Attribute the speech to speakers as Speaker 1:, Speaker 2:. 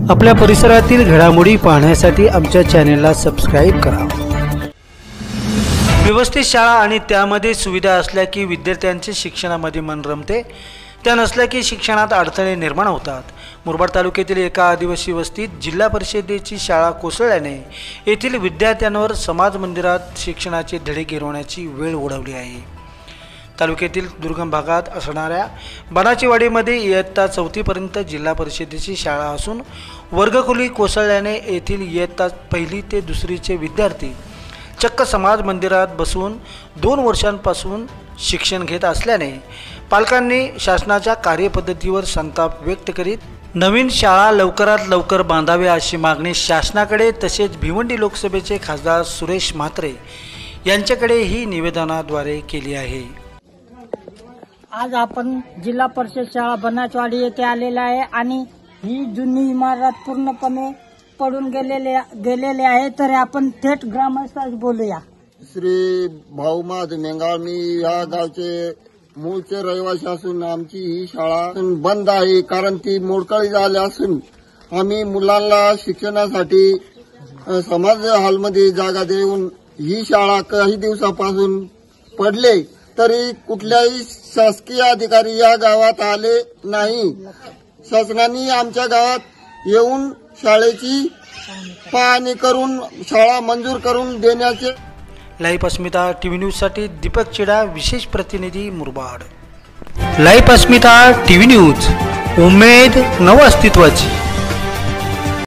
Speaker 1: आपल्या परिसरातील घडामोडी पाहण्यासाठी आमच्या चॅनेलला सबस्क्राईब करा। व्यवस्थित शाळा आणि त्यामध्ये सुविधा असल्या की विद्यार्थ्यांचे शिक्षणामध्ये मन रमते, त्या नसल्या की शिक्षणात अडथळे निर्माण होतात। मुरबाड तालुक्यातील एका आदिवासी वस्तीत जिल्हा परिषदेची शाळा कोसळल्याने येथील विद्यार्थ्यांवर समाज मंदिरात शिक्षणाचे धडे गिरवण्याची वेळ ओढवली आहे। तालुक्यातील दुर्गम भागात असणाऱ्या बनाचीवाडीमध्ये इयत्ता 4थी पर्यंत जिल्हा परिषदेची शाळा असून वर्गखोली कोसळल्याने येथील इयत्ता 1ली ते 2रीचे विद्यार्थी चक्क समाज मंदिरात बसून 2 वर्षांपासून शिक्षण घेत असल्याने पालकांनी शासनाच्या कार्यपद्धतीवर संताप व्यक्त करीत नवीन शाळा लवकरात लवकर बांधावी अशी मागणी शासनाकडे तसेच भिवंडी लोकसभेचे खासदार सुरेश म्हात्रे यांच्याकडे ही निवेदनाद्वारे केली आहे।
Speaker 2: आज आपण जिल्हा परिषद शाळा बनाचवाडी येथे आलेला आहे आणि ही जुनी इमारत पूर्णपणे पडून गेलेले आहे। तर आपण थेट ग्रामस्थांशी बोलूया।
Speaker 3: श्री भाऊ महादेव मेंगाळ, मी या गावचे मूळचे रहिवासी असून आमची ही शाळा बंद आहे, कारण ती मोडकळी झाली असून आम्ही मुलांना शिक्षणासाठी समाज हॉलमध्ये जागा देऊन ही शाळा काही दिवसापासून पडले तरी कुठल्याही शासकीय अधिकारी या गावात आले नाही। शासनाने आमच्या गावात येऊन शाळेची पाहणी करून शाळा मंजूर करून देण्याचे।
Speaker 1: लाईव्ह अस्मिता टीव्ही न्यूज साठी दीपक चिडा, विशेष प्रतिनिधी मुरबाड। लाईव्ह अस्मिता टीव्ही न्यूज, उमेद नव अस्तित्वाची।